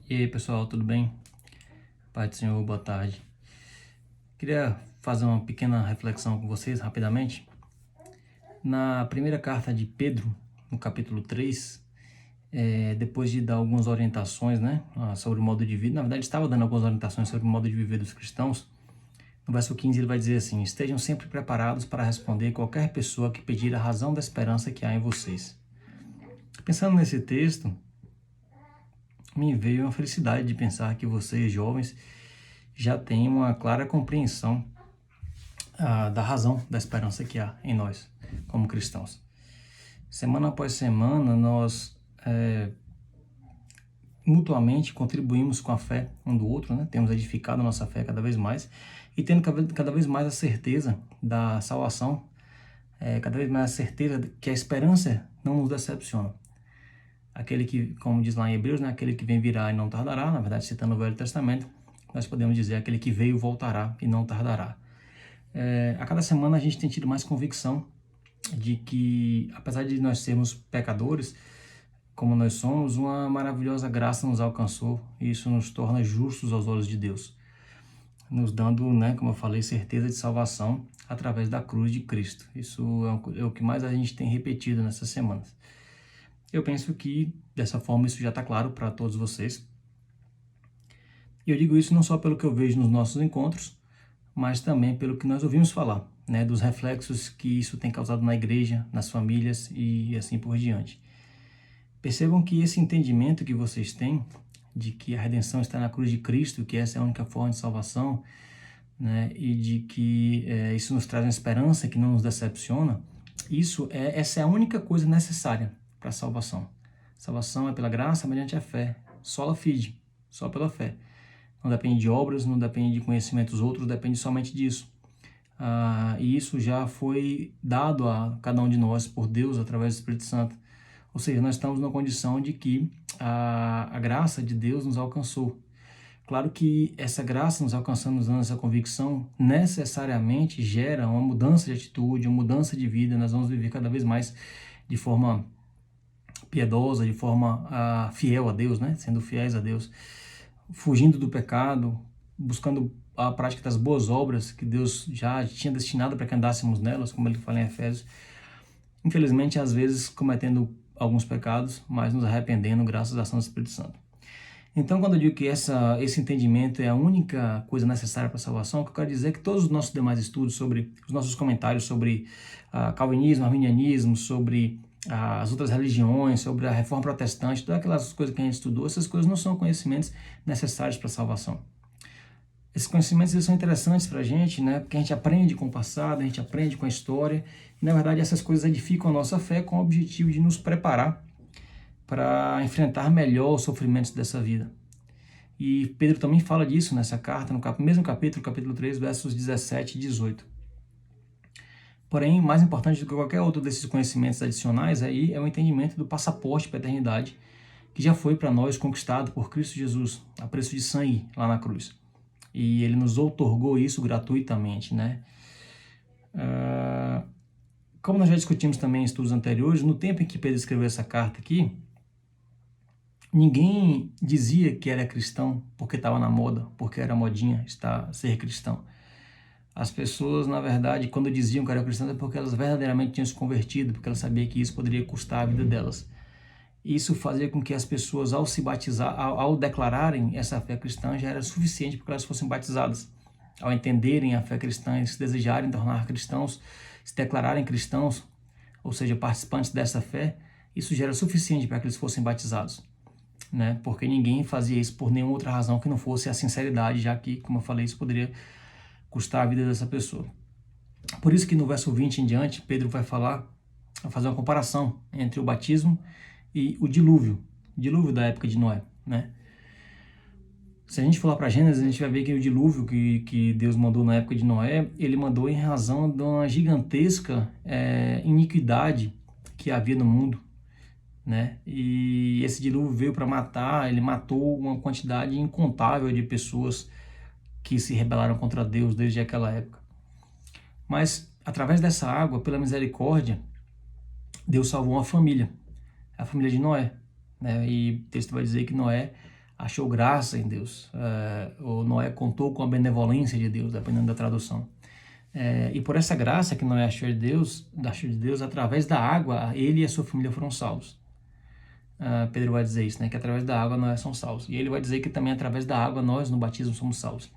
E aí pessoal, tudo bem? Pai do Senhor, boa tarde. Queria fazer uma pequena reflexão com vocês rapidamente. Na primeira carta de Pedro, no capítulo 3, depois de dar algumas orientações, sobre o modo de vida, na verdade estava dando algumas orientações sobre o modo de viver dos cristãos. No verso 15 ele vai dizer assim: estejam sempre preparados para responder qualquer pessoa que pedir a razão da esperança que há em vocês. Pensando nesse texto, me veio uma felicidade de pensar que vocês, jovens, já têm uma clara compreensão da razão da esperança que há em nós, como cristãos. Semana após semana, nós mutuamente contribuímos com a fé um do outro, né? Temos edificado a nossa fé cada vez mais e tendo cada vez mais a certeza da salvação, cada vez mais a certeza de que a esperança não nos decepciona. Aquele que, como diz lá em Hebreus, né? Aquele que vem virá e não tardará, na verdade citando o Velho Testamento, nós podemos dizer aquele que veio voltará e não tardará. A cada semana a gente tem tido mais convicção de que, apesar de nós sermos pecadores, como nós somos, uma maravilhosa graça nos alcançou e isso nos torna justos aos olhos de Deus, nos dando, como eu falei, certeza de salvação através da cruz de Cristo. Isso é o que mais a gente tem repetido nessas semanas. Eu penso que, dessa forma, isso já está claro para todos vocês. E eu digo isso não só pelo que eu vejo nos nossos encontros, mas também pelo que nós ouvimos falar, dos reflexos que isso tem causado na igreja, nas famílias e assim por diante. Percebam que esse entendimento que vocês têm de que a redenção está na cruz de Cristo, que essa é a única forma de salvação, e de que isso nos traz uma esperança que não nos decepciona, essa é a única coisa necessária para a salvação. Salvação é pela graça mediante a fé, sola fide, só pela fé. Não depende de obras, não depende de conhecimentos outros, depende somente disso. E isso já foi dado a cada um de nós por Deus através do Espírito Santo. Ou seja, nós estamos numa condição de que a graça de Deus nos alcançou. Claro que essa graça nos alcançando, nos dando essa convicção, necessariamente gera uma mudança de atitude, uma mudança de vida. Nós vamos viver cada vez mais de forma piedosa, de forma fiel a Deus, sendo fiéis a Deus, fugindo do pecado, buscando a prática das boas obras que Deus já tinha destinado para que andássemos nelas, como ele fala em Efésios. Infelizmente, às vezes cometendo alguns pecados, mas nos arrependendo graças à ação do Espírito Santo. Então, quando eu digo que esse entendimento é a única coisa necessária para a salvação, o que eu quero dizer é que todos os nossos demais estudos, sobre os nossos comentários sobre calvinismo, arminianismo, sobre as outras religiões, sobre a reforma protestante, todas aquelas coisas que a gente estudou, essas coisas não são conhecimentos necessários para a salvação. Esses conhecimentos eles são interessantes para a gente, porque a gente aprende com o passado, a gente aprende com a história, e na verdade essas coisas edificam a nossa fé com o objetivo de nos preparar para enfrentar melhor os sofrimentos dessa vida. E Pedro também fala disso nessa carta, no mesmo capítulo 3, versos 17 e 18. Porém, mais importante do que qualquer outro desses conhecimentos adicionais aí é o entendimento do passaporte para a eternidade, que já foi para nós conquistado por Cristo Jesus, a preço de sangue lá na cruz. E ele nos outorgou isso gratuitamente, Como nós já discutimos também em estudos anteriores, no tempo em que Pedro escreveu essa carta aqui, ninguém dizia que era cristão porque estava na moda, porque era modinha ser cristão. As pessoas, na verdade, quando diziam que eram cristãs, é porque elas verdadeiramente tinham se convertido, porque elas sabiam que isso poderia custar a vida delas. Isso fazia com que as pessoas, ao se batizar, ao declararem essa fé cristã, já era suficiente para que elas fossem batizadas. Ao entenderem a fé cristã e se desejarem tornar cristãos, se declararem cristãos, ou seja, participantes dessa fé, isso já era suficiente para que eles fossem batizados. Porque ninguém fazia isso por nenhuma outra razão que não fosse a sinceridade, já que, como eu falei, isso poderia custar a vida dessa pessoa. Por isso que no verso 20 em diante, Pedro vai fazer uma comparação entre o batismo e o dilúvio da época de Noé, Se a gente for lá para Gênesis, a gente vai ver que o dilúvio que Deus mandou na época de Noé, ele mandou em razão de uma gigantesca iniquidade que havia no mundo, E esse dilúvio veio para matar, ele matou uma quantidade incontável de pessoas que se rebelaram contra Deus desde aquela época. Mas, através dessa água, pela misericórdia, Deus salvou uma família, a família de Noé. E o texto vai dizer que Noé achou graça em Deus, ou Noé contou com a benevolência de Deus, dependendo da tradução. E por essa graça que Noé achou de Deus, através da água, ele e a sua família foram salvos. Pedro vai dizer isso, né? Que através da água nós somos salvos. E ele vai dizer que também através da água nós, no batismo, somos salvos.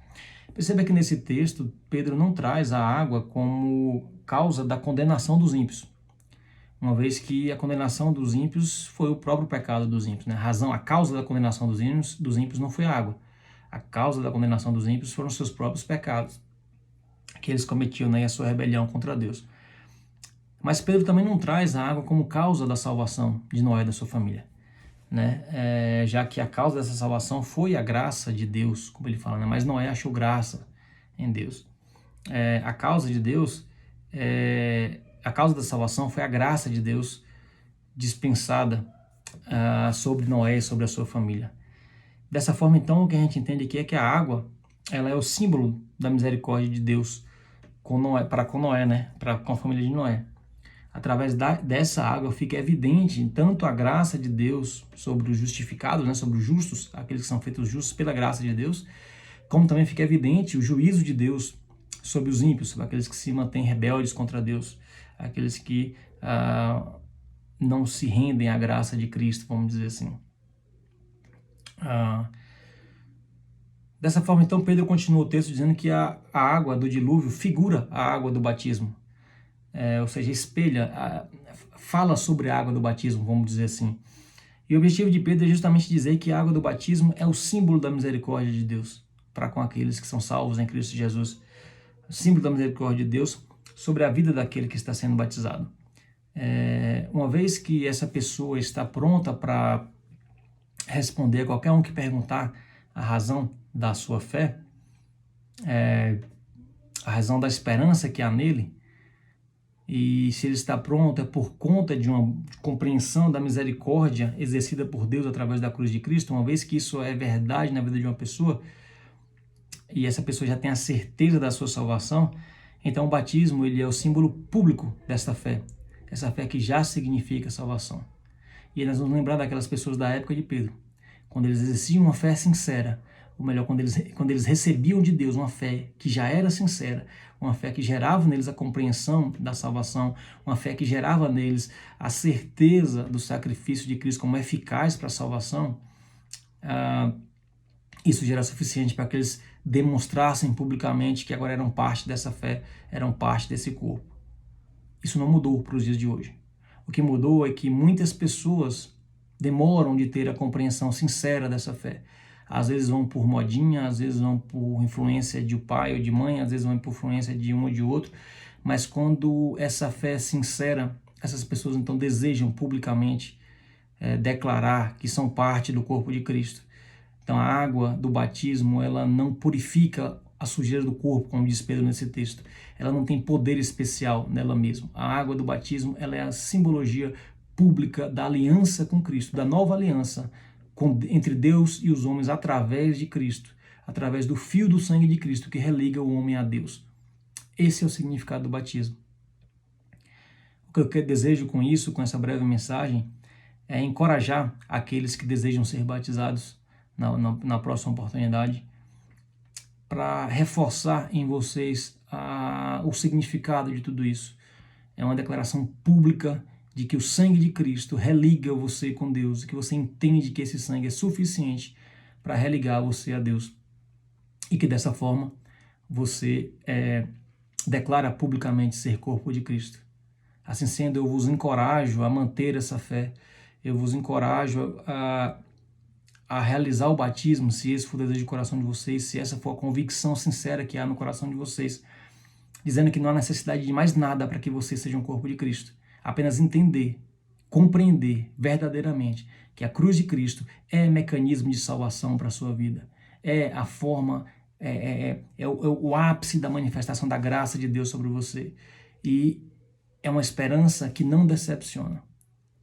Perceba que nesse texto, Pedro não traz a água como causa da condenação dos ímpios. Uma vez que a condenação dos ímpios foi o próprio pecado dos ímpios, né? A causa da condenação dos ímpios não foi a água. A causa da condenação dos ímpios foram seus próprios pecados, que eles cometiam, né? E a sua rebelião contra Deus. Mas Pedro também não traz a água como causa da salvação de Noé e da sua família, né? Já que a causa dessa salvação foi a graça de Deus, como ele fala, né? Mas Noé achou graça em Deus. A causa de Deus, a causa da salvação foi a graça de Deus dispensada sobre Noé e sobre a sua família. Dessa forma, então, o que a gente entende aqui é que a água, ela é o símbolo da misericórdia de Deus para com Noé, né? Com a família de Noé. Através dessa água fica evidente tanto a graça de Deus sobre os justificados, né, sobre os justos, aqueles que são feitos justos pela graça de Deus, como também fica evidente o juízo de Deus sobre os ímpios, sobre aqueles que se mantêm rebeldes contra Deus, aqueles que não se rendem à graça de Cristo, vamos dizer assim. Dessa forma, então, Pedro continua o texto dizendo que a água do dilúvio figura a água do batismo. Ou seja, fala sobre a água do batismo, vamos dizer assim. E o objetivo de Pedro é justamente dizer que a água do batismo é o símbolo da misericórdia de Deus para com aqueles que são salvos em Cristo Jesus. O símbolo da misericórdia de Deus sobre a vida daquele que está sendo batizado. Uma vez que essa pessoa está pronta para responder a qualquer um que perguntar a razão da sua fé, a razão da esperança que há nele, e se ele está pronto é por conta de uma compreensão da misericórdia exercida por Deus através da cruz de Cristo, uma vez que isso é verdade na vida de uma pessoa, e essa pessoa já tem a certeza da sua salvação, então o batismo ele é o símbolo público dessa fé, essa fé que já significa salvação. E nós vamos lembrar daquelas pessoas da época de Pedro, quando eles exerciam uma fé sincera, ou melhor, quando eles recebiam de Deus uma fé que já era sincera, uma fé que gerava neles a compreensão da salvação, uma fé que gerava neles a certeza do sacrifício de Cristo como eficaz para a salvação, isso já era suficiente para que eles demonstrassem publicamente que agora eram parte dessa fé, eram parte desse corpo. Isso não mudou para os dias de hoje. O que mudou é que muitas pessoas demoram de ter a compreensão sincera dessa fé. Às vezes vão por modinha, às vezes vão por influência de pai ou de mãe, às vezes vão por influência de um ou de outro, mas quando essa fé é sincera, essas pessoas então desejam publicamente declarar que são parte do corpo de Cristo. Então a água do batismo, ela não purifica a sujeira do corpo, como diz Pedro nesse texto. Ela não tem poder especial nela mesma. A água do batismo, ela é a simbologia pública da aliança com Cristo, da nova aliança entre Deus e os homens através de Cristo, através do fio do sangue de Cristo que religa o homem a Deus. Esse é o significado do batismo. O que eu desejo com isso, com essa breve mensagem, é encorajar aqueles que desejam ser batizados na próxima oportunidade, para reforçar em vocês o significado de tudo isso. É uma declaração pública de que o sangue de Cristo religa você com Deus, que você entende que esse sangue é suficiente para religar você a Deus, e que dessa forma você declara publicamente ser corpo de Cristo. Assim sendo, eu vos encorajo a manter essa fé, eu vos encorajo a realizar o batismo, se esse for o desejo de coração de vocês, se essa for a convicção sincera que há no coração de vocês, dizendo que não há necessidade de mais nada para que vocês sejam o corpo de Cristo. Apenas entender, compreender verdadeiramente que a cruz de Cristo é mecanismo de salvação para a sua vida. É a forma, o ápice da manifestação da graça de Deus sobre você. E é uma esperança que não decepciona.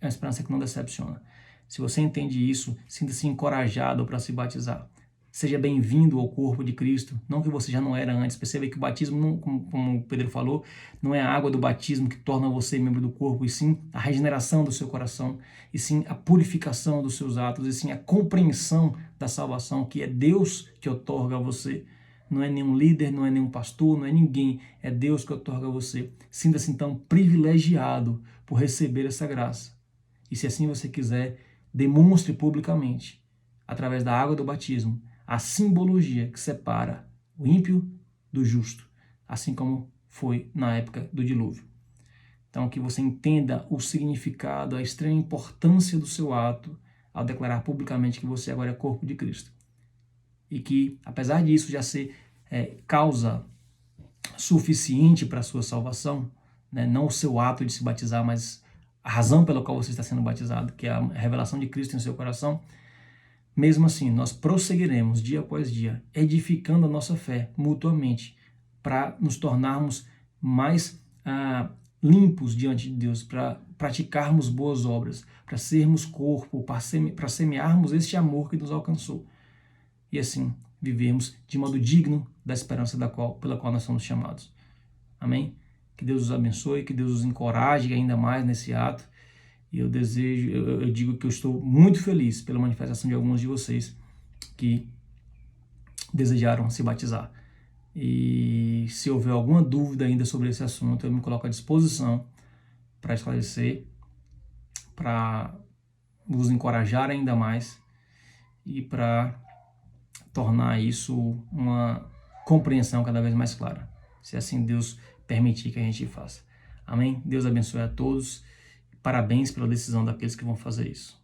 É uma esperança que não decepciona. Se você entende isso, sinta-se encorajado para se batizar. seja bem-vindo ao corpo de Cristo, não que você já não era antes. Perceba que o batismo, não, como o Pedro falou, não é a água do batismo que torna você membro do corpo, e sim a regeneração do seu coração, e sim a purificação dos seus atos, e sim a compreensão da salvação, que é Deus que otorga a você. Não é nenhum líder, não é nenhum pastor, não é ninguém, é Deus que otorga a você. Sinta-se então privilegiado por receber essa graça. E se assim você quiser, demonstre publicamente, através da água do batismo, a simbologia que separa o ímpio do justo, assim como foi na época do dilúvio. Então, que você entenda o significado, a extrema importância do seu ato ao declarar publicamente que você agora é corpo de Cristo. E que, apesar disso já ser causa suficiente para a sua salvação, né? Não o seu ato de se batizar, mas a razão pela qual você está sendo batizado, que é a revelação de Cristo em seu coração, mesmo assim, nós prosseguiremos dia após dia, edificando a nossa fé mutuamente, para nos tornarmos mais limpos diante de Deus, para praticarmos boas obras, para sermos corpo, para semearmos este amor que nos alcançou. E assim, vivermos de modo digno da esperança pela qual nós somos chamados. Amém? Que Deus os abençoe, que Deus os encoraje ainda mais nesse ato. E eu digo que eu estou muito feliz pela manifestação de alguns de vocês que desejaram se batizar. E se houver alguma dúvida ainda sobre esse assunto, eu me coloco à disposição para esclarecer, para vos encorajar ainda mais e para tornar isso uma compreensão cada vez mais clara, se assim Deus permitir que a gente faça. Amém? Deus abençoe a todos. Parabéns pela decisão daqueles que vão fazer isso.